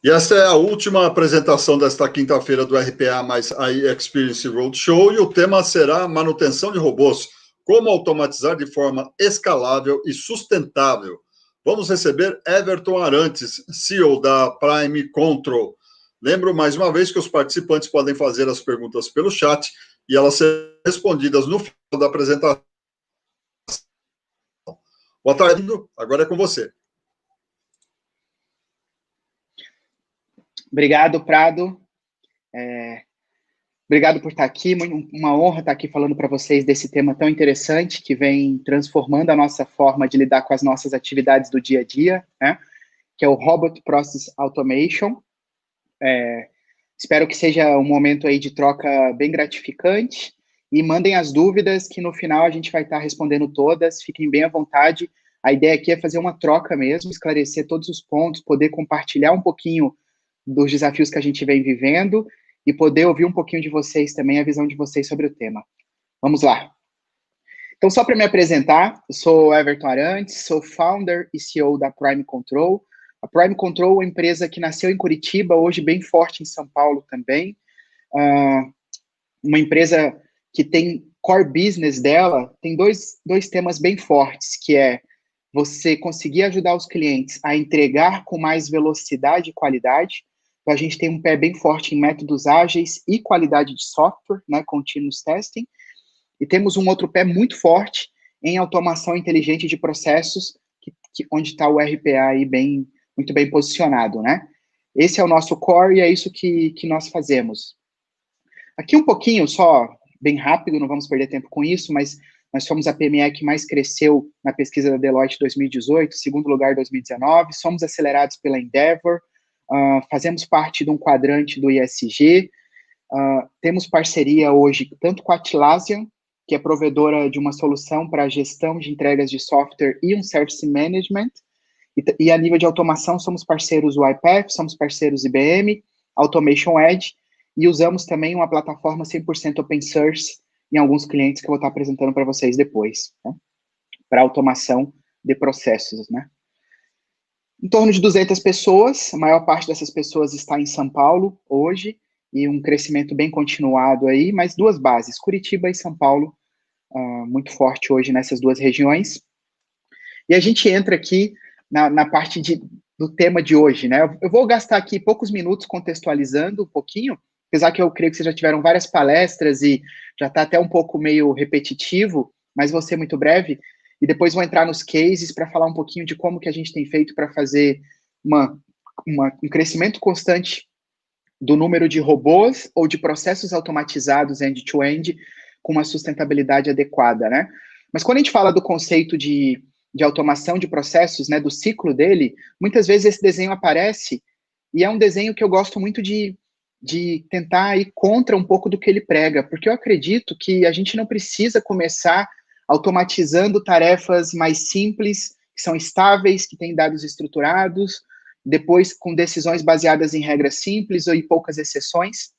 E esta é a última apresentação desta quinta-feira do RPA mais AI Experience Roadshow, e o tema será manutenção de robôs, como automatizar de forma escalável e sustentável. Vamos receber Everton Arantes, CEO da Prime Control. Lembro mais uma vez que os participantes podem fazer as perguntas pelo chat e elas serão respondidas no final da apresentação. Boa tarde, agora é com você. Obrigado, Prado. Obrigado por estar aqui. Uma honra estar aqui falando para vocês desse tema tão interessante que vem transformando a nossa forma de lidar com as nossas atividades do dia a dia, né? Que é o Robot Process Automation. Espero que seja um momento aí de troca bem gratificante e mandem as dúvidas que no final a gente vai estar respondendo todas. Fiquem bem à vontade. A ideia aqui é fazer uma troca mesmo, esclarecer todos os pontos, poder compartilhar um pouquinho dos desafios que a gente vem vivendo e poder ouvir um pouquinho de vocês também, a visão de vocês sobre o tema. Vamos lá. Então, só para me apresentar, eu sou Everton Arantes, sou founder e CEO da Prime Control. A Prime Control é uma empresa que nasceu em Curitiba, hoje bem forte em São Paulo também. Uma empresa que tem core business dela, tem dois temas bem fortes, que é você conseguir ajudar os clientes a entregar com mais velocidade e qualidade. Então, a gente tem um pé bem forte em métodos ágeis e qualidade de software, né, continuous testing. E temos um outro pé muito forte em automação inteligente de processos, onde está o RPA aí muito bem posicionado, né? Esse é o nosso core e é isso que nós fazemos. Aqui um pouquinho, só bem rápido, não vamos perder tempo com isso, mas nós somos a PME que mais cresceu na pesquisa da Deloitte 2018, segundo lugar 2019, somos acelerados pela Endeavor, fazemos parte de um quadrante do ISG, temos parceria hoje tanto com a Atlassian, que é provedora de uma solução para a gestão de entregas de software e um service management, e a nível de automação somos parceiros UiPath, somos parceiros IBM, Automation Edge, e usamos também uma plataforma 100% open source em alguns clientes que eu vou estar apresentando para vocês depois, né? Para automação de processos, né? Em torno de 200 pessoas, a maior parte dessas pessoas está em São Paulo hoje, e um crescimento bem continuado aí, mas duas bases, Curitiba e São Paulo, muito forte hoje nessas duas regiões. E a gente entra aqui na parte do tema de hoje, né? Eu vou gastar aqui poucos minutos contextualizando um pouquinho, apesar que eu creio que vocês já tiveram várias palestras e já está até um pouco meio repetitivo, mas vou ser muito breve, e depois vou entrar nos cases para falar um pouquinho de como que a gente tem feito para fazer um crescimento constante do número de robôs ou de processos automatizados end-to-end com uma sustentabilidade adequada, né? Mas quando a gente fala do conceito de automação de processos, né, do ciclo dele, muitas vezes esse desenho aparece e é um desenho que eu gosto muito de tentar ir contra um pouco do que ele prega, porque eu acredito que a gente não precisa começar automatizando tarefas mais simples, que são estáveis, que têm dados estruturados, depois com decisões baseadas em regras simples ou em poucas exceções.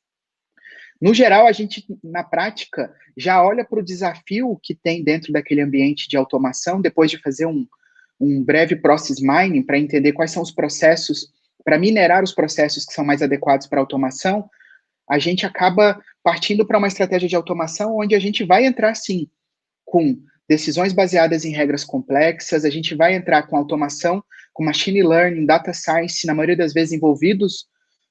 No geral, a gente, na prática, já olha para o desafio que tem dentro daquele ambiente de automação, depois de fazer um breve process mining para entender quais são os processos, para minerar os processos que são mais adequados para automação, a gente acaba partindo para uma estratégia de automação onde a gente vai entrar, sim, com decisões baseadas em regras complexas, a gente vai entrar com automação, com machine learning, data science, na maioria das vezes envolvidos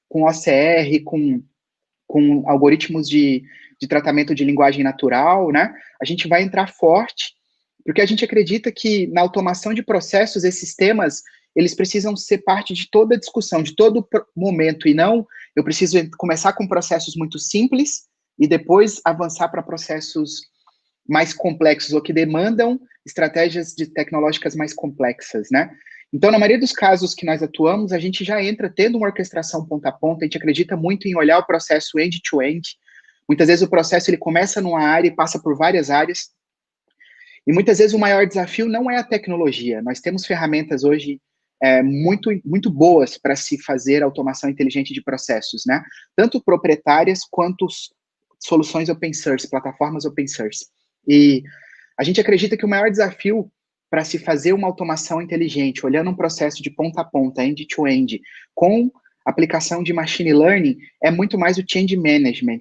com OCR, com algoritmos de tratamento de linguagem natural, né? A gente vai entrar forte, porque a gente acredita que na automação de processos, esses temas, eles precisam ser parte de toda a discussão, de todo momento, e não, eu preciso começar com processos muito simples e depois avançar para processos mais complexos, ou que demandam estratégias tecnológicas mais complexas, né? Então, na maioria dos casos que nós atuamos, a gente já entra tendo uma orquestração ponta a ponta, a gente acredita muito em olhar o processo end-to-end. Muitas vezes o processo ele começa numa área e passa por várias áreas, e muitas vezes o maior desafio não é a tecnologia. Nós temos ferramentas hoje muito boas para se fazer automação inteligente de processos, né? Tanto proprietárias quanto soluções open source, plataformas open source. E a gente acredita que o maior desafio para se fazer uma automação inteligente, olhando um processo de ponta a ponta, end-to-end, com aplicação de machine learning é muito mais o change management,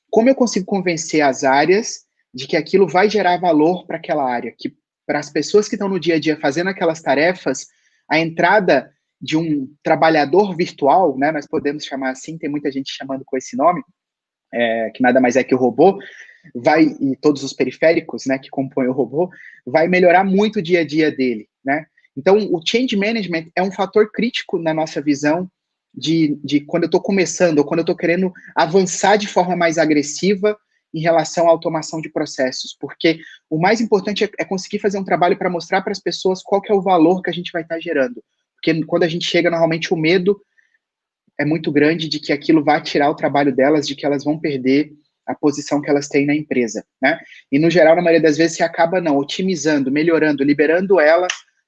como eu consigo convencer as áreas de que aquilo vai gerar valor para aquela área, que para as pessoas que estão no dia a dia fazendo aquelas tarefas, a entrada de um trabalhador virtual, né, nós podemos chamar assim, tem muita gente chamando com esse nome, que nada mais é que o robô, e todos os periféricos, né, que compõem o robô, vai melhorar muito o dia a dia dele, né? Então, o change management é um fator crítico na nossa visão de quando eu estou começando, ou quando eu estou querendo avançar de forma mais agressiva em relação à automação de processos, porque o mais importante é conseguir fazer um trabalho para mostrar para as pessoas qual que é o valor que a gente vai estar gerando, porque quando a gente chega, normalmente o medo é muito grande de que aquilo vai tirar o trabalho delas, de que elas vão perder a posição que elas têm na empresa, né? E, no geral, na maioria das vezes, se acaba, otimizando, melhorando, liberando ela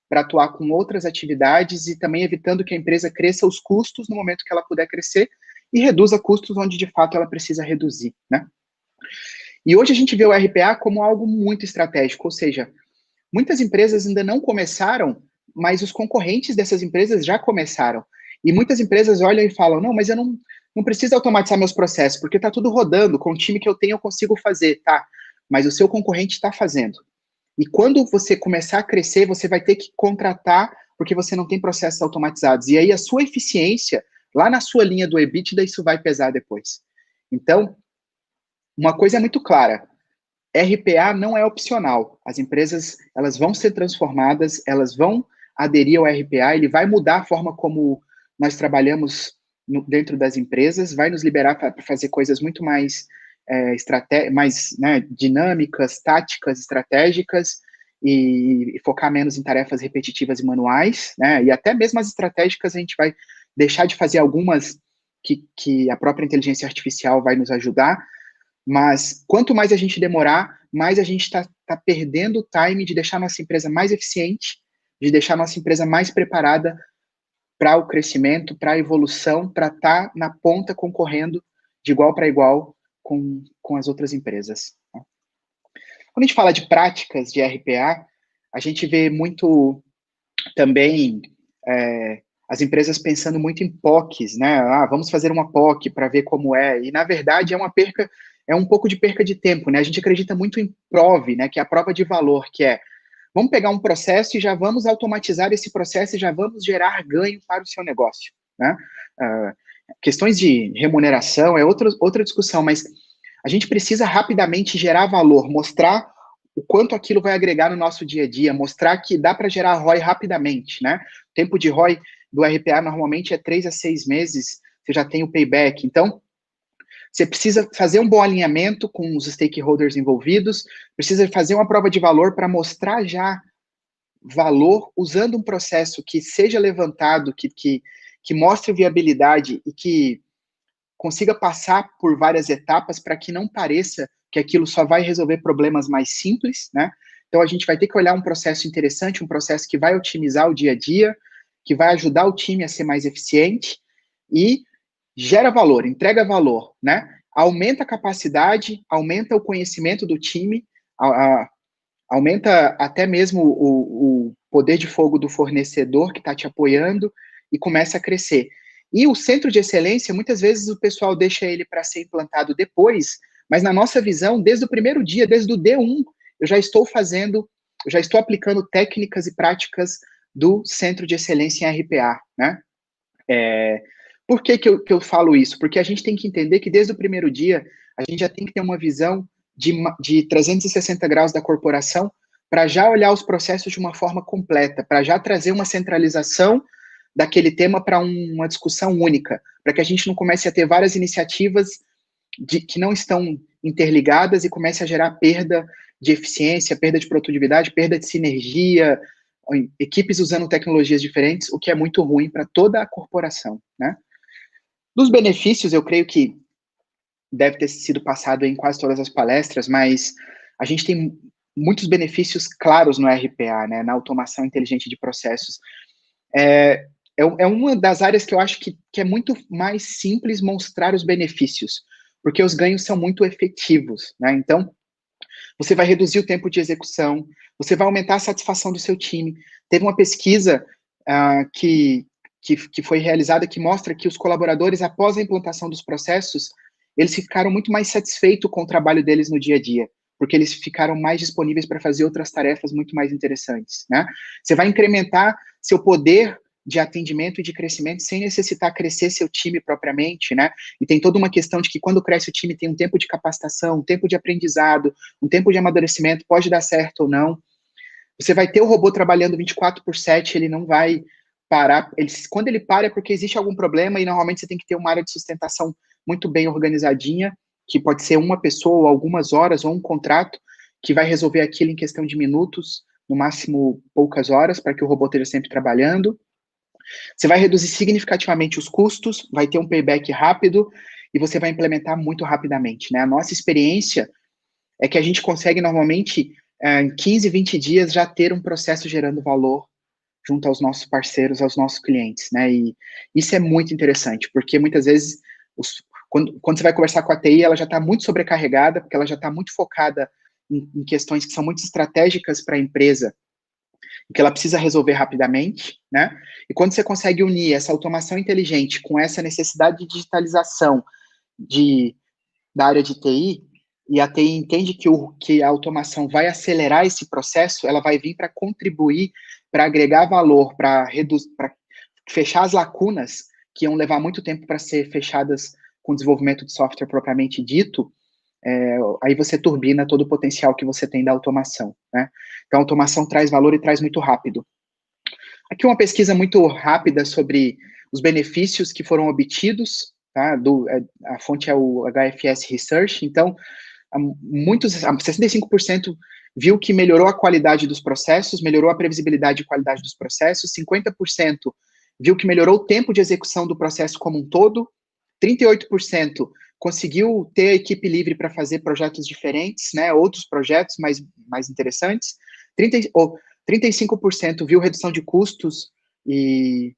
para atuar com outras atividades e também evitando que a empresa cresça os custos no momento que ela puder crescer e reduza custos onde, de fato, ela precisa reduzir, né? E hoje a gente vê o RPA como algo muito estratégico, ou seja, muitas empresas ainda não começaram, mas os concorrentes dessas empresas já começaram. E muitas empresas olham e falam, não, mas eu não preciso automatizar meus processos, porque está tudo rodando, com o time que eu tenho eu consigo fazer, tá? Mas o seu concorrente está fazendo. E quando você começar a crescer, você vai ter que contratar, porque você não tem processos automatizados. E aí a sua eficiência, lá na sua linha do EBITDA, isso vai pesar depois. Então, uma coisa é muito clara, RPA não é opcional. As empresas, elas vão ser transformadas, elas vão aderir ao RPA, ele vai mudar a forma como nós trabalhamos dentro das empresas, vai nos liberar para fazer coisas muito mais, dinâmicas, táticas, estratégicas, e focar menos em tarefas repetitivas e manuais, né? E até mesmo as estratégicas a gente vai deixar de fazer algumas que a própria inteligência artificial vai nos ajudar, mas quanto mais a gente demorar, mais a gente está perdendo o time de deixar a nossa empresa mais eficiente, de deixar a nossa empresa mais preparada para o crescimento, para a evolução, para estar na ponta concorrendo de igual para igual com as outras empresas. Quando a gente fala de práticas de RPA, a gente vê muito também as empresas pensando muito em POCs, né? Vamos fazer uma POC para ver como é. E, na verdade, é um pouco de perca de tempo, né? A gente acredita muito em PROV, né? Que é a prova de valor, que é, vamos pegar um processo e já vamos automatizar esse processo e já vamos gerar ganho para o seu negócio, né? Questões de remuneração é outra discussão, mas a gente precisa rapidamente gerar valor, mostrar o quanto aquilo vai agregar no nosso dia a dia, mostrar que dá para gerar ROI rapidamente, né? O tempo de ROI do RPA normalmente é 3 a 6 meses, você já tem o payback. Então, você precisa fazer um bom alinhamento com os stakeholders envolvidos, precisa fazer uma prova de valor para mostrar já valor usando um processo que seja levantado, que mostre viabilidade e que consiga passar por várias etapas para que não pareça que aquilo só vai resolver problemas mais simples, né? Então, a gente vai ter que olhar um processo interessante, um processo que vai otimizar o dia a dia, que vai ajudar o time a ser mais eficiente e gera valor, entrega valor, né? Aumenta a capacidade, aumenta o conhecimento do time, aumenta até mesmo o poder de fogo do fornecedor que está te apoiando e começa a crescer. E o centro de excelência, muitas vezes o pessoal deixa ele para ser implantado depois, mas na nossa visão, desde o primeiro dia, desde o D1, eu já estou aplicando técnicas e práticas do centro de excelência em RPA, né? Por que eu falo isso? Porque a gente tem que entender que desde o primeiro dia, a gente já tem que ter uma visão de 360 graus da corporação para já olhar os processos de uma forma completa, para já trazer uma centralização daquele tema para uma discussão única, para que a gente não comece a ter várias iniciativas que não estão interligadas e comece a gerar perda de eficiência, perda de produtividade, perda de sinergia, equipes usando tecnologias diferentes, o que é muito ruim para toda a corporação, né? Dos benefícios, eu creio que deve ter sido passado em quase todas as palestras, mas a gente tem muitos benefícios claros no RPA, né, na automação inteligente de processos. É uma das áreas que eu acho que é muito mais simples mostrar os benefícios, porque os ganhos são muito efetivos, né? Então, você vai reduzir o tempo de execução, você vai aumentar a satisfação do seu time. Teve uma pesquisa que que foi realizada, que mostra que os colaboradores, após a implantação dos processos, eles ficaram muito mais satisfeitos com o trabalho deles no dia a dia, porque eles ficaram mais disponíveis para fazer outras tarefas muito mais interessantes, né? Você vai incrementar seu poder de atendimento e de crescimento sem necessitar crescer seu time propriamente, né? E tem toda uma questão de que quando cresce o time tem um tempo de capacitação, um tempo de aprendizado, um tempo de amadurecimento, pode dar certo ou não. Você vai ter o robô trabalhando 24/7, ele não vai parar. Quando ele para é porque existe algum problema e normalmente você tem que ter uma área de sustentação muito bem organizadinha, que pode ser uma pessoa, ou algumas horas, ou um contrato, que vai resolver aquilo em questão de minutos, no máximo poucas horas, para que o robô esteja sempre trabalhando. Você vai reduzir significativamente os custos, vai ter um payback rápido, e você vai implementar muito rapidamente, né? A nossa experiência é que a gente consegue, normalmente, em 15, 20 dias, já ter um processo gerando valor junto aos nossos parceiros, aos nossos clientes, né? E isso é muito interessante, porque muitas vezes, quando você vai conversar com a TI, ela já está muito sobrecarregada, porque ela já está muito focada em questões que são muito estratégicas para a empresa, que ela precisa resolver rapidamente, né? E quando você consegue unir essa automação inteligente com essa necessidade de digitalização da área de TI, e a TI entende que a automação vai acelerar esse processo, ela vai vir para contribuir, para agregar valor, para fechar as lacunas que iam levar muito tempo para ser fechadas com o desenvolvimento de software propriamente dito, aí você turbina todo o potencial que você tem da automação, né? Então, a automação traz valor e traz muito rápido. Aqui uma pesquisa muito rápida sobre os benefícios que foram obtidos, tá? A fonte é o HFS Research. Então, 65% viu que melhorou a qualidade dos processos, melhorou a previsibilidade e qualidade dos processos, 50% viu que melhorou o tempo de execução do processo como um todo, 38% conseguiu ter a equipe livre para fazer projetos diferentes, né, outros projetos mais interessantes, 35% viu redução de custos e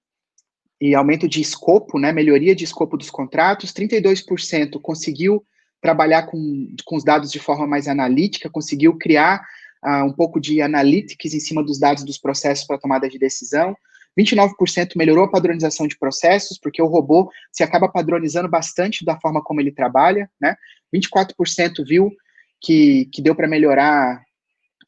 aumento de escopo, né, melhoria de escopo dos contratos, 32% conseguiu trabalhar com os dados de forma mais analítica, conseguiu criar um pouco de analytics em cima dos dados dos processos para tomada de decisão, 29% melhorou a padronização de processos, porque o robô se acaba padronizando bastante da forma como ele trabalha, né? 24% viu que deu para melhorar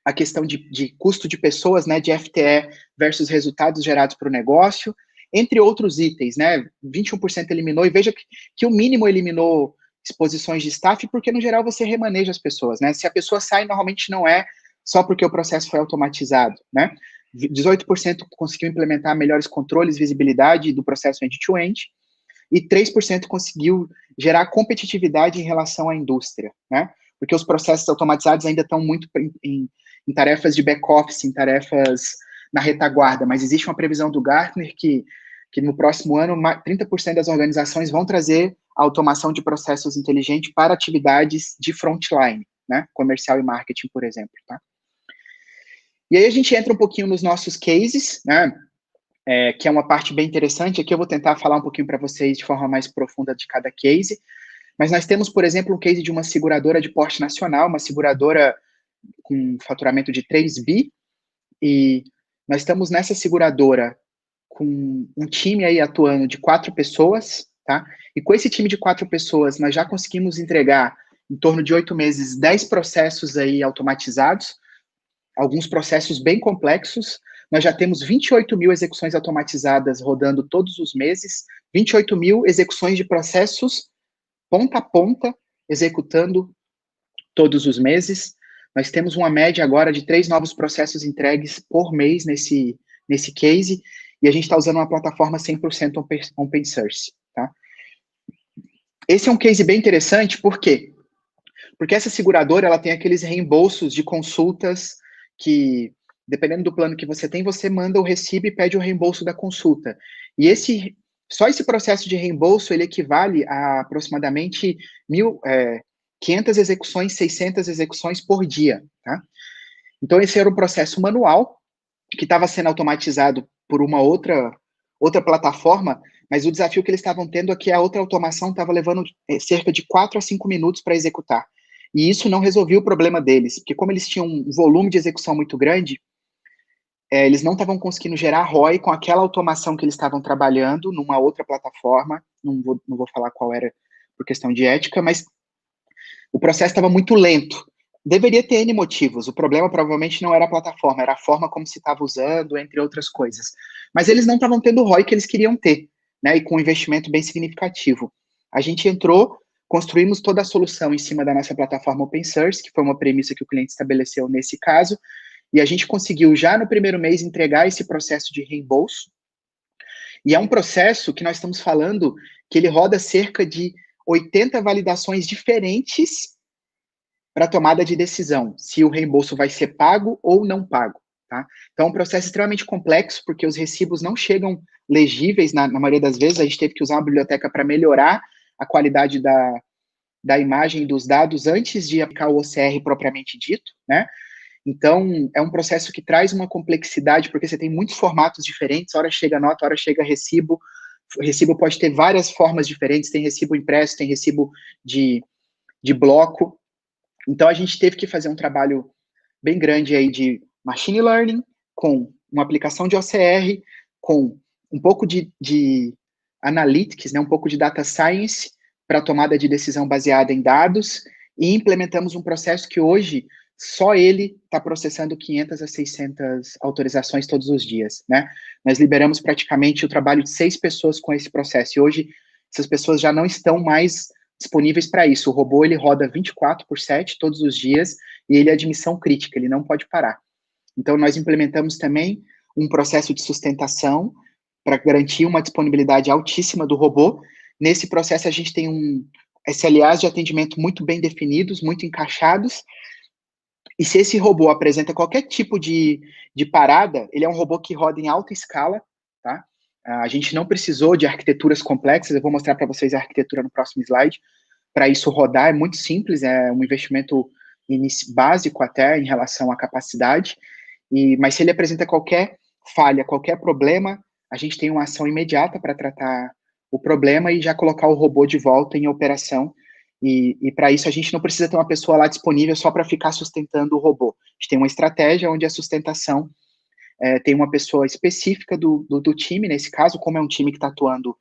a questão de custo de pessoas, né, de FTE versus resultados gerados para o negócio, entre outros itens, né? 21% eliminou, e veja que o mínimo eliminou exposições de staff, porque no geral você remaneja as pessoas, né? Se a pessoa sai, normalmente não é só porque o processo foi automatizado, né? 18% conseguiu implementar melhores controles, visibilidade do processo end-to-end, e 3% conseguiu gerar competitividade em relação à indústria, né? Porque os processos automatizados ainda estão muito em tarefas de back-office, em tarefas na retaguarda, mas existe uma previsão do Gartner que no próximo ano, 30% das organizações vão trazer a automação de processos inteligentes para atividades de frontline, né? Comercial e marketing, por exemplo, tá? E aí a gente entra um pouquinho nos nossos cases, né? Que é uma parte bem interessante. Aqui eu vou tentar falar um pouquinho para vocês de forma mais profunda de cada case, mas nós temos, por exemplo, um case de uma seguradora de porte nacional, uma seguradora com faturamento de 3 bi, e nós estamos nessa seguradora com um time aí atuando de 4 pessoas, tá? E com esse time de 4 pessoas, nós já conseguimos entregar, em torno de 8 meses, 10 processos aí automatizados, alguns processos bem complexos. Nós já temos 28 mil execuções automatizadas rodando todos os meses, 28 mil execuções de processos ponta a ponta, executando todos os meses. Nós temos uma média agora de 3 novos processos entregues por mês nesse case, e a gente está usando uma plataforma 100% open source, tá? Esse é um case bem interessante, por quê? Porque essa seguradora, ela tem aqueles reembolsos de consultas que, dependendo do plano que você tem, você manda o recibo e pede o reembolso da consulta. E só esse processo de reembolso, ele equivale a aproximadamente 500 execuções, 600 execuções por dia, tá? Então, esse era um processo manual, que estava sendo automatizado por uma outra plataforma, mas o desafio que eles estavam tendo é que a outra automação estava levando cerca de 4 a 5 minutos para executar. E isso não resolvia o problema deles, porque como eles tinham um volume de execução muito grande, eles não estavam conseguindo gerar ROI com aquela automação que eles estavam trabalhando numa outra plataforma, não vou falar qual era por questão de ética, mas o processo estava muito lento. Deveria ter N motivos, o problema provavelmente não era a plataforma, era a forma como se estava usando, entre outras coisas. Mas eles não estavam tendo o ROI que eles queriam ter, né, e com um investimento bem significativo. A gente entrou, construímos toda a solução em cima da nossa plataforma open source, que foi uma premissa que o cliente estabeleceu nesse caso, e a gente conseguiu já no primeiro mês entregar esse processo de reembolso, e é um processo que nós estamos falando que ele roda cerca de 80 validações diferentes para tomada de decisão, se o reembolso vai ser pago ou não pago, tá? Então, é um processo extremamente complexo, porque os recibos não chegam legíveis, na maioria das vezes, a gente teve que usar uma biblioteca para melhorar a qualidade da imagem dos dados antes de aplicar o OCR propriamente dito, né? Então, é um processo que traz uma complexidade, porque você tem muitos formatos diferentes, hora chega nota, hora chega recibo, o recibo pode ter várias formas diferentes, tem recibo impresso, tem recibo de bloco. Então, a gente teve que fazer um trabalho bem grande aí de machine learning, com uma aplicação de OCR, com um pouco de analytics, né, um pouco de data science, para tomada de decisão baseada em dados, e implementamos um processo que hoje só ele está processando 500 a 600 autorizações todos os dias, né? Nós liberamos praticamente o trabalho de 6 pessoas com esse processo, e hoje essas pessoas já não estão mais disponíveis para isso. O robô, ele roda 24/7, todos os dias, e ele é de missão crítica, ele não pode parar. Então, nós implementamos também um processo de sustentação para garantir uma disponibilidade altíssima do robô. Nesse processo, a gente tem SLAs de atendimento muito bem definidos, muito encaixados, e se esse robô apresenta qualquer tipo de parada, ele é um robô que roda em alta escala, tá? A gente não precisou de arquiteturas complexas, eu vou mostrar para vocês a arquitetura no próximo slide. Para isso rodar é muito simples, é um investimento básico até em relação à capacidade, mas se ele apresenta qualquer falha, qualquer problema, a gente tem uma ação imediata para tratar o problema e já colocar o robô de volta em operação. E para isso a gente não precisa ter uma pessoa lá disponível só para ficar sustentando o robô. A gente tem uma estratégia onde a sustentação tem uma pessoa específica do time, nesse caso, como é um time que está atuando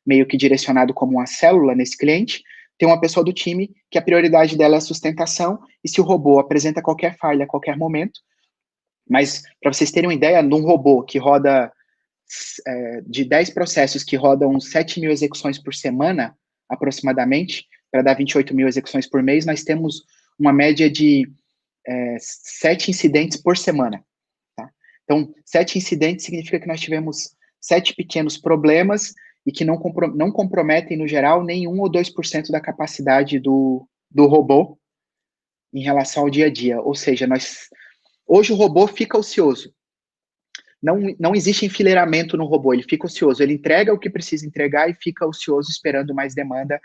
meio que direcionado como uma célula nesse cliente, tem uma pessoa do time que a prioridade dela é a sustentação, e se o robô apresenta qualquer falha a qualquer momento, mas para vocês terem uma ideia, num robô que roda de 10 processos que rodam 7 mil execuções por semana, aproximadamente, para dar 28 mil execuções por mês, nós temos uma média de 7 incidentes por semana. Tá? Então, 7 incidentes significa que nós tivemos 7 pequenos problemas e que não comprometem, no geral, nem 1 ou 2% da capacidade do robô em relação ao dia a dia. Ou seja, hoje o robô fica ocioso. Não existe enfileiramento no robô, ele fica ocioso, ele entrega o que precisa entregar e fica ocioso esperando mais demanda,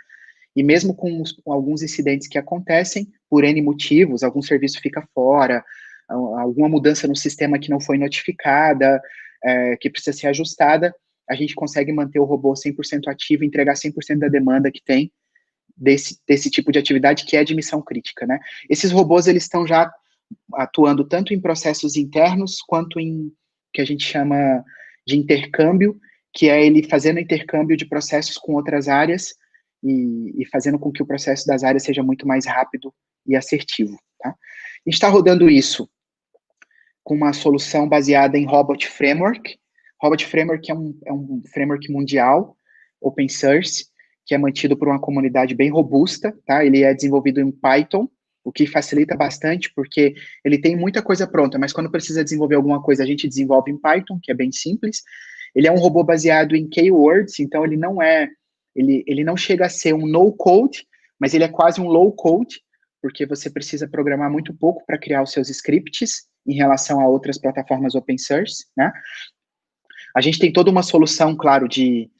e mesmo com alguns incidentes que acontecem, por N motivos, algum serviço fica fora, alguma mudança no sistema que não foi notificada, que precisa ser ajustada, a gente consegue manter o robô 100% ativo e entregar 100% da demanda que tem desse tipo de atividade que é de missão crítica, né? Esses robôs, eles estão já atuando tanto em processos internos quanto em que a gente chama de intercâmbio, que é ele fazendo intercâmbio de processos com outras áreas e fazendo com que o processo das áreas seja muito mais rápido e assertivo. Tá? A gente está rodando isso com uma solução baseada em Robot Framework. Robot Framework é um framework mundial, open source, que é mantido por uma comunidade bem robusta. Tá? Ele é desenvolvido em Python, o que facilita bastante, porque ele tem muita coisa pronta, mas quando precisa desenvolver alguma coisa, a gente desenvolve em Python, que é bem simples. Ele é um robô baseado em keywords, então ele não chega a ser um no-code, mas ele é quase um low-code, porque você precisa programar muito pouco para criar os seus scripts em relação a outras plataformas open source, né? A gente tem toda uma solução, claro, de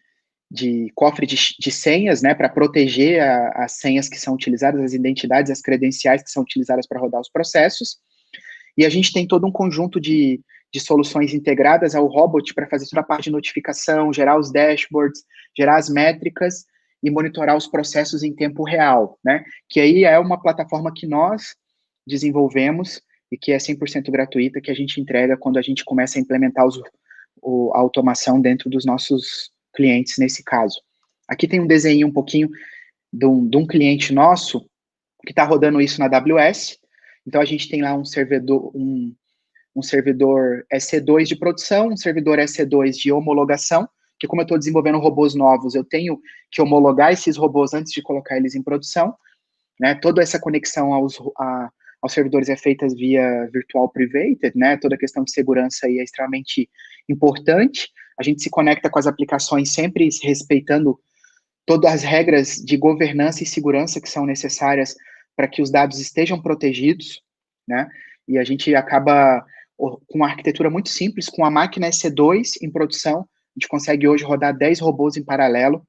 cofre de senhas, né, para proteger as senhas que são utilizadas, as identidades, as credenciais que são utilizadas para rodar os processos, e a gente tem todo um conjunto de soluções integradas ao Robot para fazer toda a parte de notificação, gerar os dashboards, gerar as métricas e monitorar os processos em tempo real, né, que aí é uma plataforma que nós desenvolvemos e que é 100% gratuita, que a gente entrega quando a gente começa a implementar a automação dentro dos nossos clientes, nesse caso. Aqui tem um desenho um pouquinho de um cliente nosso que está rodando isso na AWS. Então, a gente tem lá um servidor EC2 de produção, um servidor EC2 de homologação, que como eu estou desenvolvendo robôs novos, eu tenho que homologar esses robôs antes de colocar eles em produção, né? Toda essa conexão aos servidores é feita via Virtual Privated, né? Toda a questão de segurança aí é extremamente importante. A gente se conecta com as aplicações sempre respeitando todas as regras de governança e segurança que são necessárias para que os dados estejam protegidos, né? E a gente acaba com uma arquitetura muito simples, com a máquina EC2 em produção, a gente consegue hoje rodar 10 robôs em paralelo,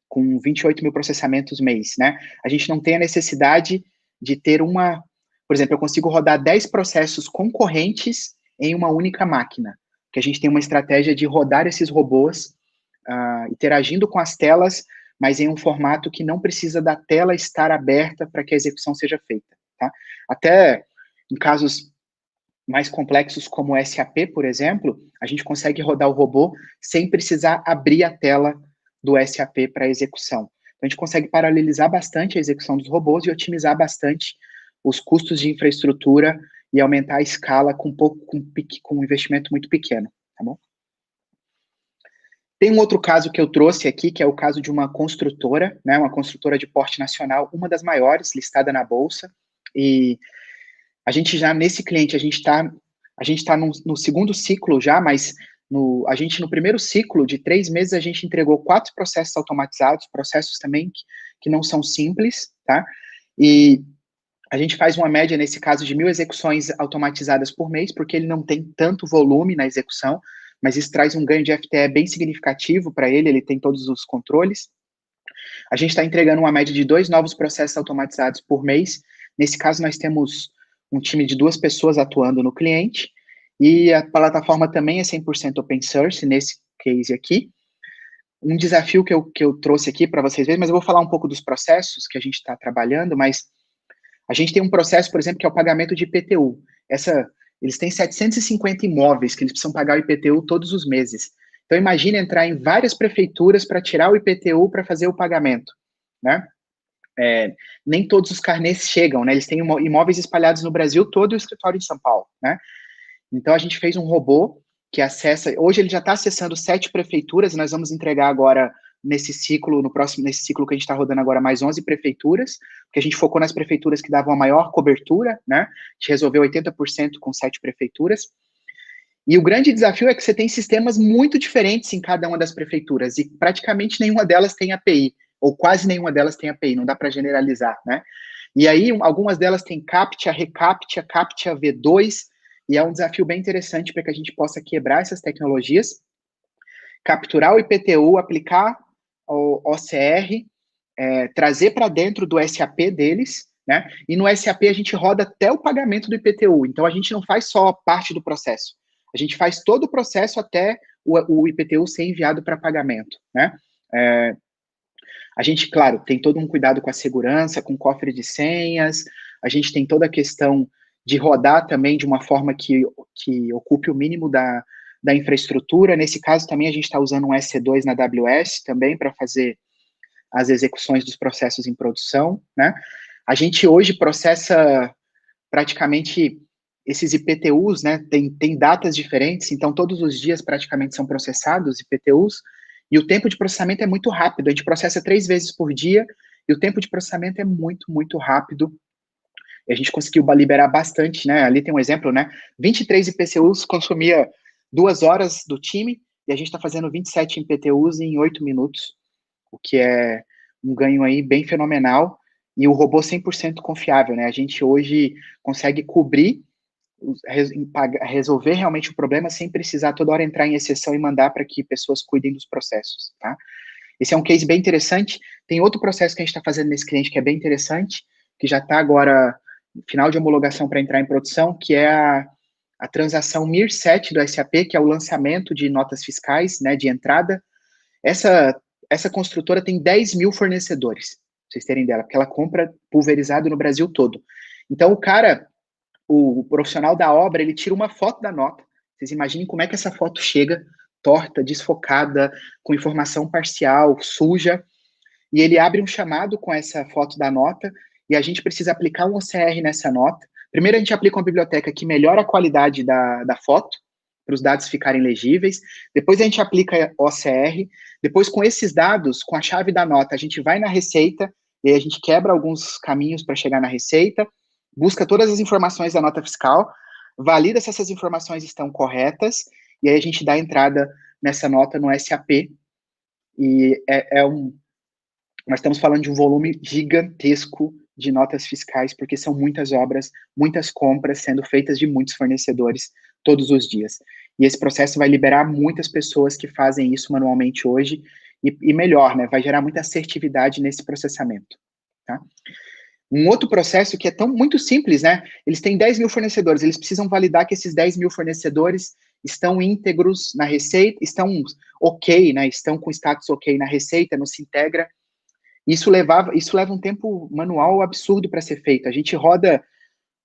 com 28 mil processamentos mês, né? A gente não tem a necessidade de ter por exemplo, eu consigo rodar 10 processos concorrentes em uma única máquina, que a gente tem uma estratégia de rodar esses robôs interagindo com as telas, mas em um formato que não precisa da tela estar aberta para que a execução seja feita, tá? Até em casos mais complexos como o SAP, por exemplo, a gente consegue rodar o robô sem precisar abrir a tela do SAP para execução. Então, a gente consegue paralelizar bastante a execução dos robôs e otimizar bastante os custos de infraestrutura e aumentar a escala com um investimento muito pequeno, tá bom? Tem um outro caso que eu trouxe aqui, que é o caso de uma construtora, né, uma construtora de porte nacional, uma das maiores, listada na Bolsa, e a gente já, nesse cliente, a gente está no segundo ciclo já, mas a gente, no primeiro ciclo de 3 meses, a gente entregou 4 processos automatizados, processos também que não são simples, tá? E a gente faz uma média, nesse caso, de 1.000 execuções automatizadas por mês, porque ele não tem tanto volume na execução, mas isso traz um ganho de FTE bem significativo para ele tem todos os controles. A gente está entregando uma média de 2 novos processos automatizados por mês. Nesse caso, nós temos um time de 2 pessoas atuando no cliente, e a plataforma também é 100% open source, nesse case aqui. Um desafio que eu trouxe aqui para vocês verem, mas eu vou falar um pouco dos processos que a gente está trabalhando, mas a gente tem um processo, por exemplo, que é o pagamento de IPTU. Eles têm 750 imóveis que eles precisam pagar o IPTU todos os meses. Então, imagine entrar em várias prefeituras para tirar o IPTU para fazer o pagamento, né? Nem todos os carnês chegam, né? Eles têm imóveis espalhados no Brasil todo e o escritório em São Paulo, né? Então, a gente fez um robô que acessa... Hoje, ele já está acessando 7 prefeituras, e nós vamos entregar agora, nesse ciclo que a gente está rodando agora, mais 11 prefeituras, porque a gente focou nas prefeituras que davam a maior cobertura, né? A gente resolveu 80% com 7 prefeituras. E o grande desafio é que você tem sistemas muito diferentes em cada uma das prefeituras, e praticamente nenhuma delas tem API, ou quase nenhuma delas tem API, não dá para generalizar, né? E aí, algumas delas têm CAPTCHA, ReCAPTCHA, CAPTCHA V2, e é um desafio bem interessante para que a gente possa quebrar essas tecnologias, capturar o IPTU, aplicar o OCR, trazer para dentro do SAP deles, né? E no SAP a gente roda até o pagamento do IPTU. Então, a gente não faz só parte do processo. A gente faz todo o processo até o IPTU ser enviado para pagamento, né? A gente, claro, tem todo um cuidado com a segurança, com o cofre de senhas, a gente tem toda a questão de rodar também de uma forma que ocupe o mínimo da infraestrutura. Nesse caso, também a gente está usando um EC2 na AWS também para fazer as execuções dos processos em produção, né? A gente hoje processa praticamente esses IPTUs, né? Tem datas diferentes, então todos os dias praticamente são processados IPTUs, e o tempo de processamento é muito rápido. A gente processa 3 vezes por dia, e o tempo de processamento é muito, muito rápido. E a gente conseguiu liberar bastante, né? Ali tem um exemplo, né? 23 IPCUs consumia 2 horas do time, e a gente está fazendo 27 IPTUs em 8 minutos, o que é um ganho aí bem fenomenal, e o robô 100% confiável, né? A gente hoje consegue cobrir, resolver realmente o problema sem precisar toda hora entrar em exceção e mandar para que pessoas cuidem dos processos, tá? Esse é um case bem interessante. Tem outro processo que a gente está fazendo nesse cliente que é bem interessante, que já está agora final de homologação para entrar em produção, que é a transação MIR7 do SAP, que é o lançamento de notas fiscais, né, de entrada. Essa construtora tem 10 mil fornecedores, pra vocês terem dela, porque ela compra pulverizado no Brasil todo. Então, o cara o profissional da obra, ele tira uma foto da nota. Vocês imaginem como é que essa foto chega, torta, desfocada, com informação parcial, suja, e ele abre um chamado com essa foto da nota, e a gente precisa aplicar um OCR nessa nota. Primeiro a gente aplica uma biblioteca que melhora a qualidade da foto, para os dados ficarem legíveis. Depois a gente aplica OCR. Depois, com esses dados, com a chave da nota, a gente vai na receita, e aí a gente quebra alguns caminhos para chegar na receita, busca todas as informações da nota fiscal, valida se essas informações estão corretas, e aí a gente dá entrada nessa nota no SAP, e nós estamos falando de um volume gigantesco de notas fiscais, porque são muitas obras, muitas compras sendo feitas de muitos fornecedores todos os dias. E esse processo vai liberar muitas pessoas que fazem isso manualmente hoje, e melhor, né, vai gerar muita assertividade nesse processamento, tá? Um outro processo que é muito simples, né, eles têm 10 mil fornecedores, eles precisam validar que esses 10 mil fornecedores estão íntegros na receita, estão ok, né, estão com status ok na receita, no Sintegra. Isso leva um tempo manual absurdo para ser feito. A gente roda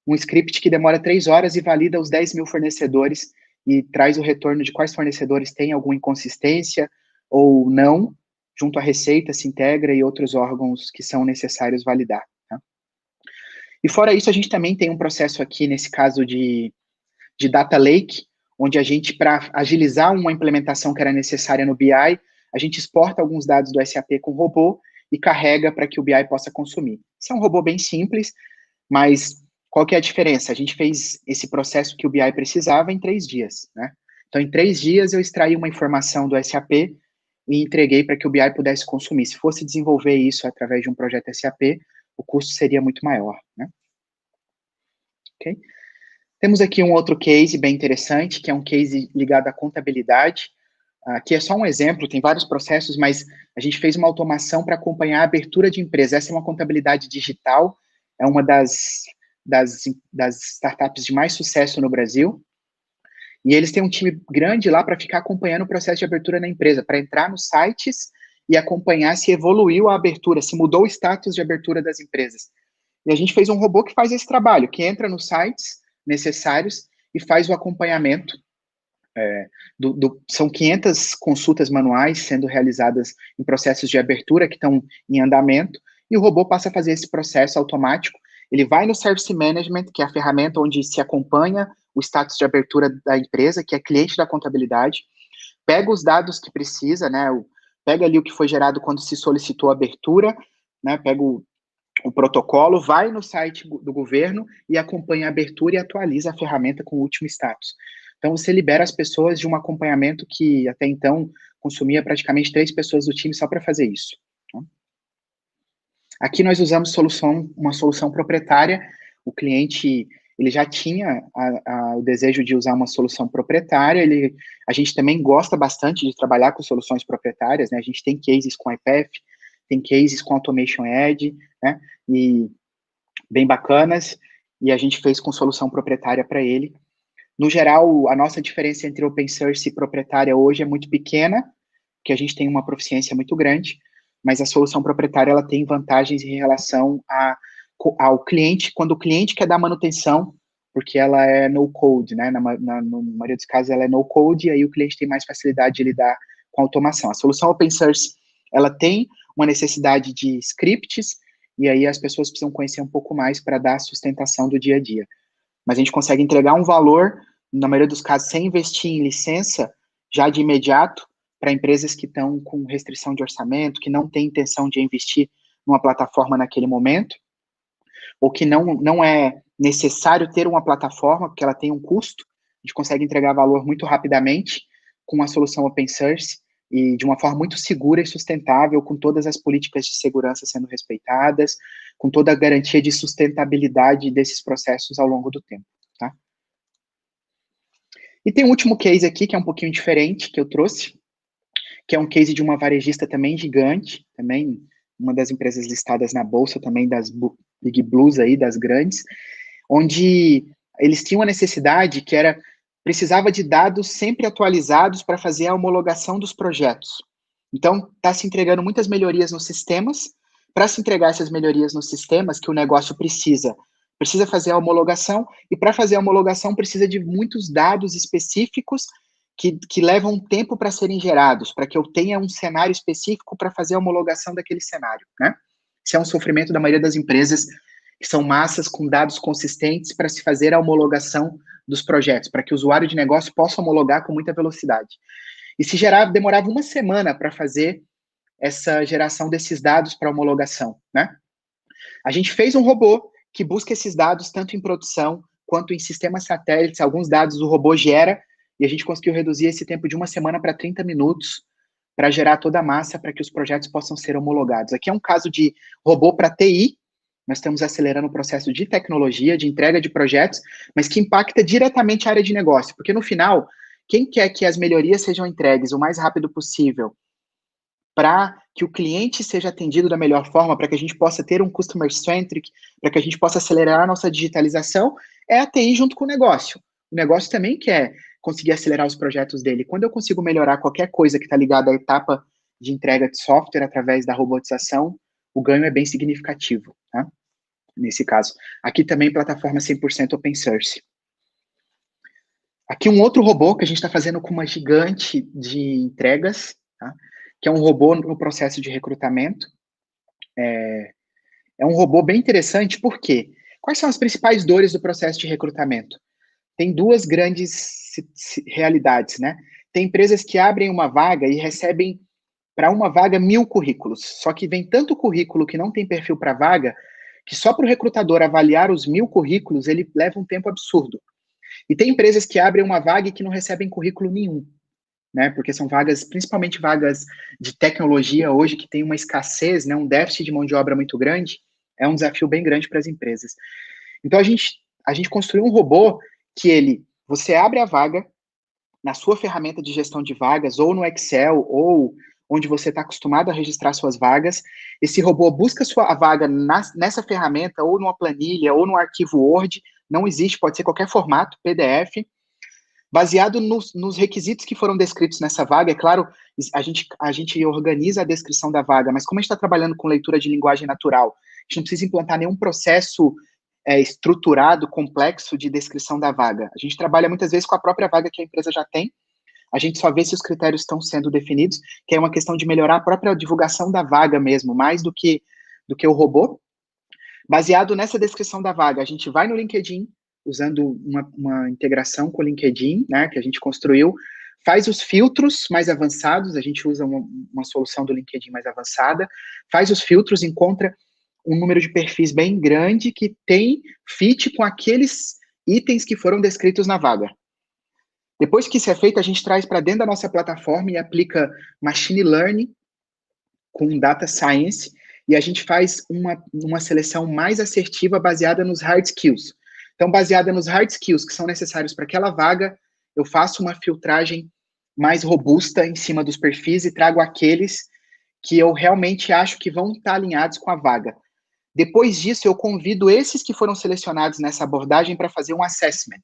um script que demora 3 horas e valida os 10 mil fornecedores e traz o retorno de quais fornecedores têm alguma inconsistência ou não, junto à Receita, Sintegra e outros órgãos que são necessários validar. Tá? E fora isso, a gente também tem um processo aqui, nesse caso de Data Lake, onde a gente, para agilizar uma implementação que era necessária no BI, a gente exporta alguns dados do SAP com robô e carrega para que o BI possa consumir. Isso é um robô bem simples, mas qual que é a diferença? A gente fez esse processo que o BI precisava em 3 dias, né? Então, em 3 dias, eu extraí uma informação do SAP e entreguei para que o BI pudesse consumir. Se fosse desenvolver isso através de um projeto SAP, o custo seria muito maior, né? Ok? Temos aqui um outro case bem interessante, que é um case ligado à contabilidade. Aqui é só um exemplo, tem vários processos, mas a gente fez uma automação para acompanhar a abertura de empresa. Essa é uma contabilidade digital, é uma das startups de mais sucesso no Brasil, e eles têm um time grande lá para ficar acompanhando o processo de abertura na empresa, para entrar nos sites e acompanhar se evoluiu a abertura, se mudou o status de abertura das empresas. E a gente fez um robô que faz esse trabalho, que entra nos sites necessários e faz o acompanhamento. São 500 consultas manuais sendo realizadas em processos de abertura que estão em andamento, e o robô passa a fazer esse processo automático. Ele vai no Service Management, que é a ferramenta onde se acompanha o status de abertura da empresa, que é cliente da contabilidade, pega os dados que precisa, né, pega ali o que foi gerado quando se solicitou a abertura, né, pega o protocolo, vai no site do governo e acompanha a abertura e atualiza a ferramenta com o último status. Então, você libera as pessoas de um acompanhamento que até então consumia praticamente 3 pessoas do time só para fazer isso. Tá? Aqui nós usamos uma solução proprietária. O cliente ele já tinha o desejo de usar uma solução proprietária. A gente também gosta bastante de trabalhar com soluções proprietárias, né? A gente tem cases com iPath, tem cases com Automation Edge, né? E bem bacanas, e a gente fez com solução proprietária para ele. No geral, a nossa diferença entre open source e proprietária hoje é muito pequena, porque a gente tem uma proficiência muito grande, mas a solução proprietária ela tem vantagens em relação ao cliente, quando o cliente quer dar manutenção, porque ela é no code, né? Na maioria dos casos ela é no code, e aí o cliente tem mais facilidade de lidar com automação. A solução open source, ela tem uma necessidade de scripts, e aí as pessoas precisam conhecer um pouco mais para dar a sustentação do dia a dia. Mas a gente consegue entregar um valor, na maioria dos casos, sem investir em licença, já de imediato, para empresas que estão com restrição de orçamento, que não têm intenção de investir numa plataforma naquele momento, ou que não é necessário ter uma plataforma, porque ela tem um custo. A gente consegue entregar valor muito rapidamente com uma solução open source e de uma forma muito segura e sustentável, com todas as políticas de segurança sendo respeitadas, com toda a garantia de sustentabilidade desses processos ao longo do tempo, tá? E tem um último case aqui, que é um pouquinho diferente, que eu trouxe, que é um case de uma varejista também gigante, também uma das empresas listadas na bolsa, também das Big Blues aí, das grandes, onde eles tinham a necessidade que precisava de dados sempre atualizados para fazer a homologação dos projetos. Então, está se entregando muitas melhorias nos sistemas. Para se entregar essas melhorias nos sistemas que o negócio precisa precisa fazer a homologação, e para fazer a homologação precisa de muitos dados específicos que levam tempo para serem gerados, para que eu tenha um cenário específico para fazer a homologação daquele cenário, né? Isso é um sofrimento da maioria das empresas, que são massas com dados consistentes para se fazer a homologação dos projetos, para que o usuário de negócio possa homologar com muita velocidade. E se demorava uma semana para fazer essa geração desses dados para homologação, né? A gente fez um robô que busca esses dados tanto em produção quanto em sistemas satélites. Alguns dados o robô gera, e a gente conseguiu reduzir esse tempo de uma semana para 30 minutos para gerar toda a massa para que os projetos possam ser homologados. Aqui é um caso de robô para TI, nós estamos acelerando o processo de tecnologia, de entrega de projetos, mas que impacta diretamente a área de negócio, porque no final, quem quer que as melhorias sejam entregues o mais rápido possível para que o cliente seja atendido da melhor forma, para que a gente possa ter um customer-centric, para que a gente possa acelerar a nossa digitalização, é a TI junto com o negócio. O negócio também quer conseguir acelerar os projetos dele. Quando eu consigo melhorar qualquer coisa que está ligada à etapa de entrega de software através da robotização, o ganho é bem significativo, tá? Nesse caso. Aqui também plataforma 100% open source. Aqui um outro robô que a gente está fazendo com uma gigante de entregas, tá? Que é um robô no processo de recrutamento. É um robô bem interessante, por quê? Quais são as principais dores do processo de recrutamento? Tem duas grandes realidades, né? Tem empresas que abrem uma vaga e recebem para uma vaga 1000 currículos, só que vem tanto currículo que não tem perfil para vaga, que só para o recrutador avaliar os 1000 currículos, ele leva um tempo absurdo. E tem empresas que abrem uma vaga e que não recebem currículo nenhum, né? Porque são vagas, principalmente vagas de tecnologia hoje, que tem uma escassez, né? Um déficit de mão de obra muito grande, é um desafio bem grande para as empresas. Então, a gente construiu um robô que você abre a vaga na sua ferramenta de gestão de vagas, ou no Excel, ou onde você está acostumado a registrar suas vagas. Esse robô busca a vaga nessa ferramenta, ou numa planilha, ou num arquivo Word, não existe, pode ser qualquer formato, PDF, baseado nos requisitos que foram descritos nessa vaga. É claro, a gente organiza a descrição da vaga, mas como a gente está trabalhando com leitura de linguagem natural, a gente não precisa implantar nenhum processo estruturado, complexo de descrição da vaga. A gente trabalha muitas vezes com a própria vaga que a empresa já tem, a gente só vê se os critérios estão sendo definidos, que é uma questão de melhorar a própria divulgação da vaga mesmo, mais do que o robô. Baseado nessa descrição da vaga, a gente vai no LinkedIn, usando uma integração com o LinkedIn, né, que a gente construiu, faz os filtros mais avançados, a gente usa uma solução do LinkedIn mais avançada, faz os filtros, encontra um número de perfis bem grande que tem fit com aqueles itens que foram descritos na vaga. Depois que isso é feito, a gente traz para dentro da nossa plataforma e aplica machine learning com data science, e a gente faz uma seleção mais assertiva baseada nos hard skills. Então, baseada nos hard skills que são necessários para aquela vaga, eu faço uma filtragem mais robusta em cima dos perfis e trago aqueles que eu realmente acho que vão estar alinhados com a vaga. Depois disso, eu convido esses que foram selecionados nessa abordagem para fazer um assessment.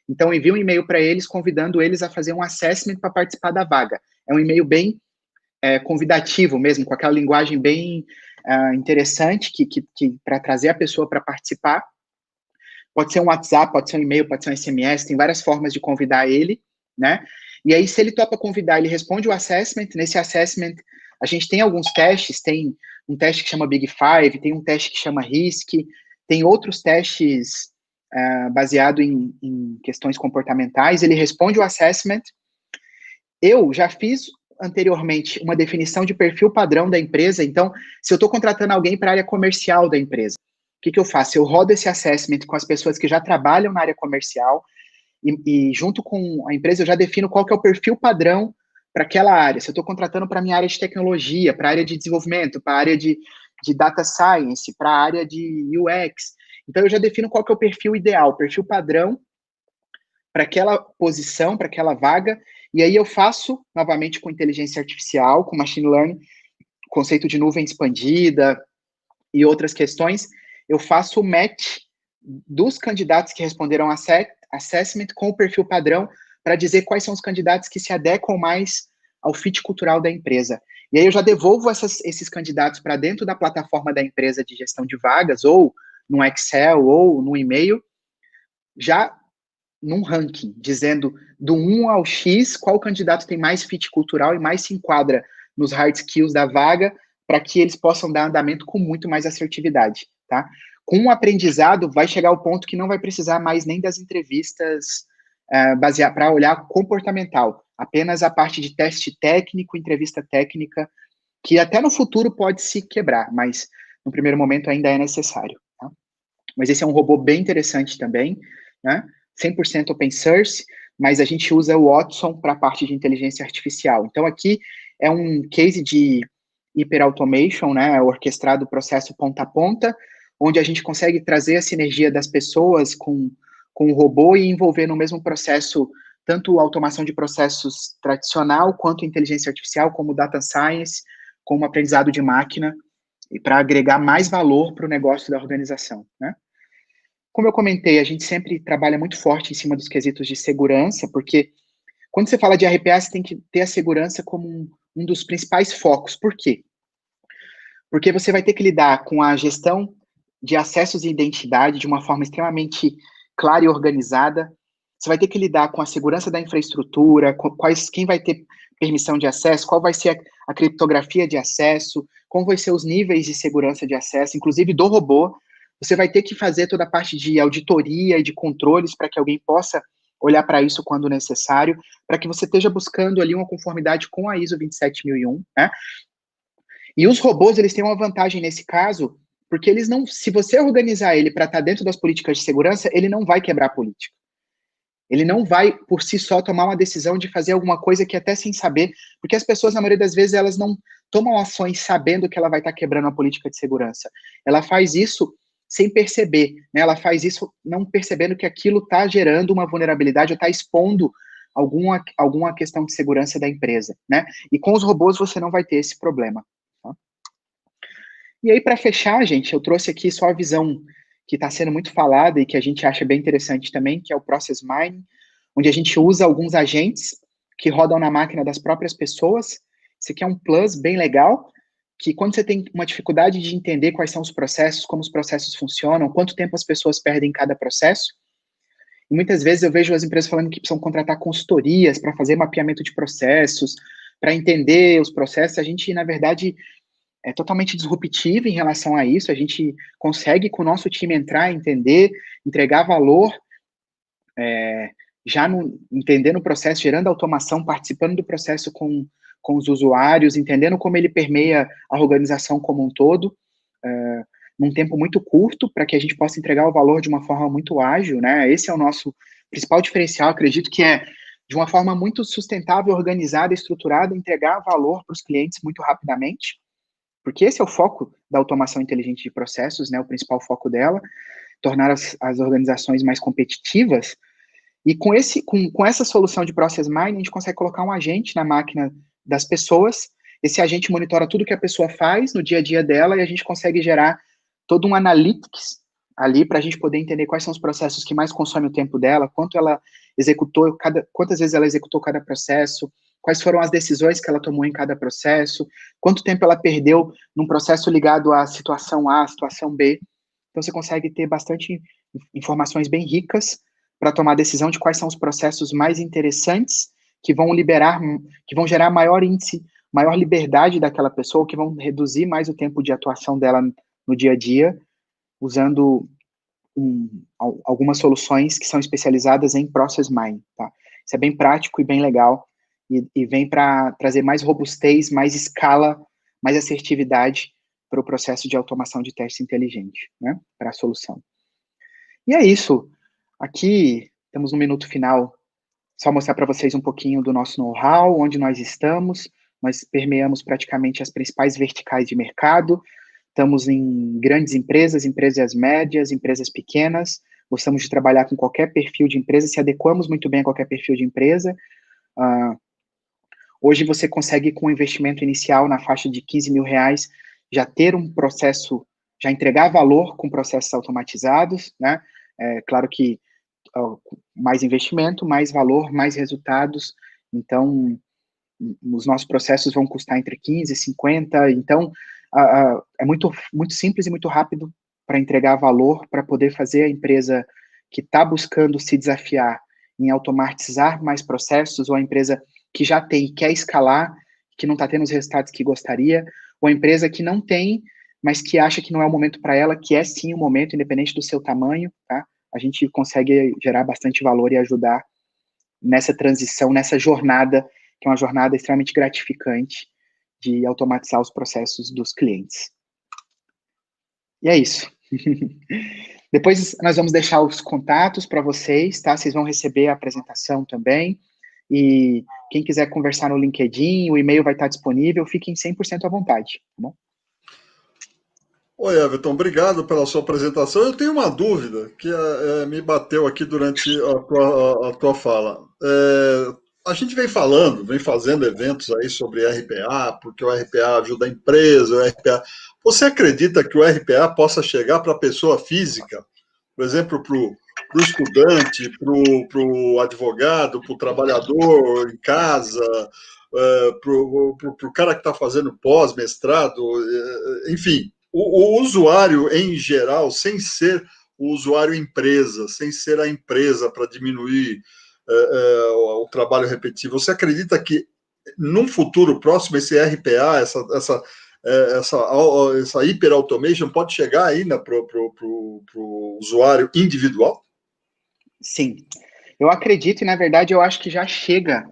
Então, envio um e-mail para eles, convidando eles a fazer um assessment para participar da vaga. É um e-mail bem convidativo mesmo, com aquela linguagem bem interessante, que para trazer a pessoa para participar. Pode ser um WhatsApp, pode ser um e-mail, pode ser um SMS, tem várias formas de convidar ele, né? E aí, se ele topa convidar, ele responde o assessment. Nesse assessment, a gente tem alguns testes, tem um teste que chama Big Five, tem um teste que chama RISC, tem outros testes baseado em questões comportamentais. Ele responde o assessment. Eu já fiz anteriormente uma definição de perfil padrão da empresa. Então, se eu estou contratando alguém para a área comercial da empresa, o que eu faço? Eu rodo esse assessment com as pessoas que já trabalham na área comercial e junto com a empresa eu já defino qual que é o perfil padrão para aquela área. Se eu estou contratando para a minha área de tecnologia, para a área de desenvolvimento, para a área de data science, para a área de UX, então eu já defino qual que é o perfil ideal, o perfil padrão para aquela posição, para aquela vaga, e aí eu faço, novamente, com inteligência artificial, com machine learning, conceito de nuvem expandida e outras questões, eu faço o match dos candidatos que responderam ao assessment com o perfil padrão para dizer quais são os candidatos que se adequam mais ao fit cultural da empresa. E aí eu já devolvo esses candidatos para dentro da plataforma da empresa de gestão de vagas ou no Excel ou no e-mail, já num ranking, dizendo do 1 ao X, qual candidato tem mais fit cultural e mais se enquadra nos hard skills da vaga, para que eles possam dar andamento com muito mais assertividade, tá? Com o aprendizado, vai chegar ao ponto que não vai precisar mais nem das entrevistas para olhar comportamental, apenas a parte de teste técnico, entrevista técnica, que até no futuro pode se quebrar, mas no primeiro momento ainda é necessário, tá? Mas esse é um robô bem interessante também, né? 100% open source, mas a gente usa o Watson para a parte de inteligência artificial. Então, aqui é um case de hyperautomation, né, orquestrado processo ponta a ponta, onde a gente consegue trazer a sinergia das pessoas com o robô e envolver no mesmo processo tanto automação de processos tradicional, quanto inteligência artificial, como data science, como aprendizado de máquina, e para agregar mais valor para o negócio da organização, né? Como eu comentei, a gente sempre trabalha muito forte em cima dos quesitos de segurança, porque quando você fala de RPA, você tem que ter a segurança como um dos principais focos. Por quê? Porque você vai ter que lidar com a gestão de acessos e identidade de uma forma extremamente clara e organizada. Você vai ter que lidar com a segurança da infraestrutura, quem vai ter permissão de acesso, qual vai ser a criptografia de acesso, como vai ser os níveis de segurança de acesso, inclusive do robô. Você vai ter que fazer toda a parte de auditoria e de controles para que alguém possa olhar para isso quando necessário, para que você esteja buscando ali uma conformidade com a ISO 27001, né? E os robôs, eles têm uma vantagem nesse caso, porque eles não, se você organizar ele para estar dentro das políticas de segurança, ele não vai quebrar a política. Ele não vai, por si só, tomar uma decisão de fazer alguma coisa que até sem saber, porque as pessoas, na maioria das vezes, elas não tomam ações sabendo que ela vai estar quebrando a política de segurança. Ela faz isso sem perceber, né? Ela faz isso não percebendo que aquilo está gerando uma vulnerabilidade ou está expondo alguma questão de segurança da empresa, né? E com os robôs você não vai ter esse problema. Tá? E aí, para fechar, gente, eu trouxe aqui só a visão que está sendo muito falada e que a gente acha bem interessante também, que é o Process Mining, onde a gente usa alguns agentes que rodam na máquina das próprias pessoas. Isso aqui é um plus bem legal, que quando você tem uma dificuldade de entender quais são os processos, como os processos funcionam, quanto tempo as pessoas perdem em cada processo, e muitas vezes eu vejo as empresas falando que precisam contratar consultorias para fazer mapeamento de processos, para entender os processos. A gente, na verdade, é totalmente disruptivo em relação a isso. A gente consegue, com o nosso time, entrar, entender, entregar valor, entendendo o processo, gerando automação, participando do processo com os usuários, entendendo como ele permeia a organização como um todo, num tempo muito curto, para que a gente possa entregar o valor de uma forma muito ágil, né? Esse é o nosso principal diferencial, acredito que é de uma forma muito sustentável, organizada, estruturada, entregar valor para os clientes muito rapidamente, porque esse é o foco da automação inteligente de processos, né? O principal foco dela, tornar as organizações mais competitivas. E com essa solução de Process Mining, a gente consegue colocar um agente na máquina das pessoas. Esse agente monitora tudo que a pessoa faz no dia a dia dela e a gente consegue gerar todo um analytics ali para a gente poder entender quais são os processos que mais consomem o tempo dela, quantas vezes ela executou cada processo, quais foram as decisões que ela tomou em cada processo, quanto tempo ela perdeu num processo ligado à situação A, à situação B. Então, você consegue ter bastante informações bem ricas para tomar a decisão de quais são os processos mais interessantes que vão gerar maior índice, maior liberdade daquela pessoa, que vão reduzir mais o tempo de atuação dela no dia a dia, usando algumas soluções que são especializadas em Process Mining, tá? Isso é bem prático e bem legal, e vem para trazer mais robustez, mais escala, mais assertividade para o processo de automação de teste inteligente, né? Para a solução. E é isso. Aqui, estamos no minuto final, só mostrar para vocês um pouquinho do nosso know-how, onde nós estamos. Nós permeamos praticamente as principais verticais de mercado. Estamos em grandes empresas, empresas médias, empresas pequenas. Gostamos de trabalhar com qualquer perfil de empresa, se adequamos muito bem a qualquer perfil de empresa. Hoje você consegue, com um investimento inicial na faixa de R$15 mil, já ter um processo, já entregar valor com processos automatizados, né? Claro que mais investimento, mais valor, mais resultados. Então, os nossos processos vão custar entre 15 e 50. Então, é muito, muito simples e muito rápido para entregar valor, para poder fazer a empresa que está buscando se desafiar em automatizar mais processos, ou a empresa que já tem e quer escalar, que não está tendo os resultados que gostaria, ou a empresa que não tem, mas que acha que não é o momento para ela, que é sim o momento, independente do seu tamanho, tá? A gente consegue gerar bastante valor e ajudar nessa transição, nessa jornada, que é uma jornada extremamente gratificante de automatizar os processos dos clientes. E é isso. Depois nós vamos deixar os contatos para vocês, tá? Vocês vão receber a apresentação também. E quem quiser conversar no LinkedIn, o e-mail vai estar disponível, fiquem 100% à vontade, tá bom? Oi, Everton, obrigado pela sua apresentação. Eu tenho uma dúvida que me bateu aqui durante a tua fala. A gente vem falando, vem fazendo eventos aí sobre RPA, porque o RPA ajuda a empresa, o RPA. Você acredita que o RPA possa chegar para a pessoa física, por exemplo, para o estudante, para o advogado, para o trabalhador em casa, para o cara que está fazendo pós-mestrado, enfim, o usuário em geral, sem ser o usuário empresa, sem ser a empresa para diminuir o trabalho repetitivo. Você acredita que num futuro próximo esse RPA, essa hiper-automation pode chegar ainda para o usuário individual? Sim, eu acredito e, na verdade, eu acho que já chega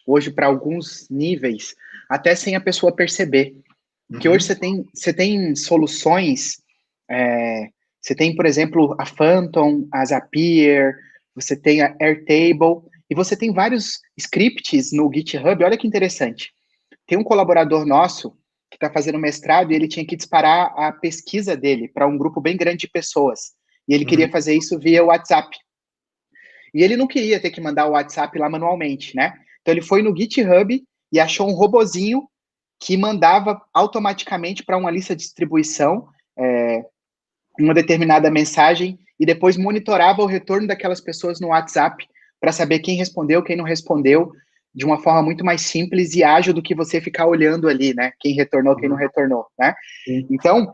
hoje para alguns níveis, até sem a pessoa perceber. Porque hoje você tem soluções, você tem, por exemplo, a Phantom, a Zapier, você tem a Airtable, e você tem vários scripts no GitHub. Olha que interessante. Tem um colaborador nosso que está fazendo mestrado e ele tinha que disparar a pesquisa dele para um grupo bem grande de pessoas. E ele queria fazer isso via WhatsApp. E ele não queria ter que mandar o WhatsApp lá manualmente, né? Então ele foi no GitHub e achou um robozinho que mandava automaticamente para uma lista de distribuição uma determinada mensagem e depois monitorava o retorno daquelas pessoas no WhatsApp para saber quem respondeu, quem não respondeu, de uma forma muito mais simples e ágil do que você ficar olhando ali, né? Quem retornou, quem não retornou, né? Então,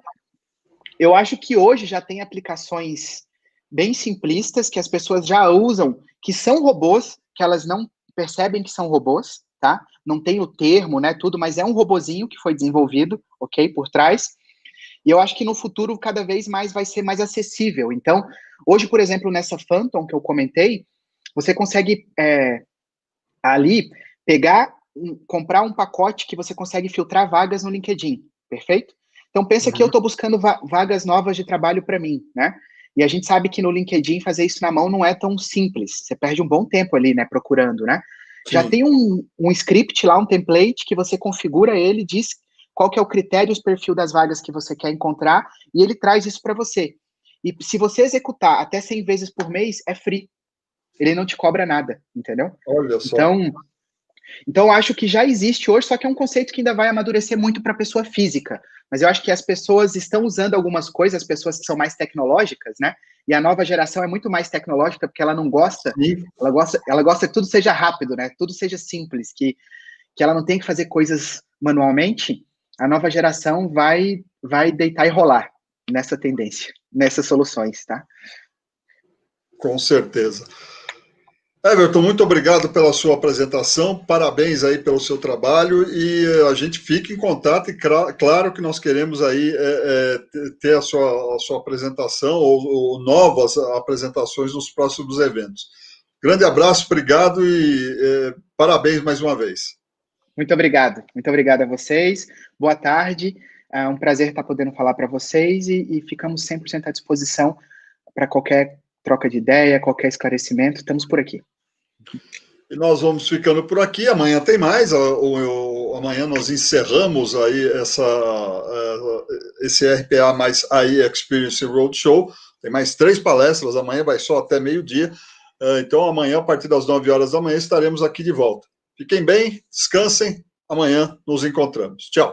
eu acho que hoje já tem aplicações bem simplistas que as pessoas já usam, que são robôs, que elas não percebem que são robôs, tá? Não tem o termo, né, tudo, mas é um robozinho que foi desenvolvido, ok, por trás. E eu acho que no futuro cada vez mais vai ser mais acessível. Então, hoje, por exemplo, nessa Phantom que eu comentei, você consegue ali pegar, comprar um pacote que você consegue filtrar vagas no LinkedIn, perfeito? Então, pensa que eu estou buscando vagas novas de trabalho para mim, né? E a gente sabe que no LinkedIn fazer isso na mão não é tão simples. Você perde um bom tempo ali, né, procurando, né? Sim. Já tem um script lá, um template, que você configura ele, diz qual que é o critério e os perfil das vagas que você quer encontrar, e ele traz isso para você. E se você executar até 100 vezes por mês, é free. Ele não te cobra nada, entendeu? Olha só. Então, eu acho que já existe hoje, só que é um conceito que ainda vai amadurecer muito para a pessoa física. Mas eu acho que as pessoas estão usando algumas coisas, as pessoas que são mais tecnológicas, né? E a nova geração é muito mais tecnológica porque ela não gosta, ela gosta que tudo seja rápido, né? Tudo seja simples, que ela não tem que fazer coisas manualmente. A nova geração vai deitar e rolar nessa tendência, nessas soluções, tá? Com certeza. Everton, muito obrigado pela sua apresentação, parabéns aí pelo seu trabalho e a gente fica em contato e claro que nós queremos aí ter a sua apresentação ou novas apresentações nos próximos eventos. Grande abraço, obrigado e parabéns mais uma vez. Muito obrigado a vocês, boa tarde, é um prazer estar podendo falar para vocês e ficamos 100% à disposição para qualquer troca de ideia, qualquer esclarecimento, estamos por aqui. E nós vamos ficando por aqui, amanhã tem mais, amanhã nós encerramos aí esse RPA mais AI Experience Roadshow, tem mais 3 palestras, amanhã vai só até meio-dia, então amanhã, a partir das 9 horas da manhã, estaremos aqui de volta. Fiquem bem, descansem, amanhã nos encontramos. Tchau.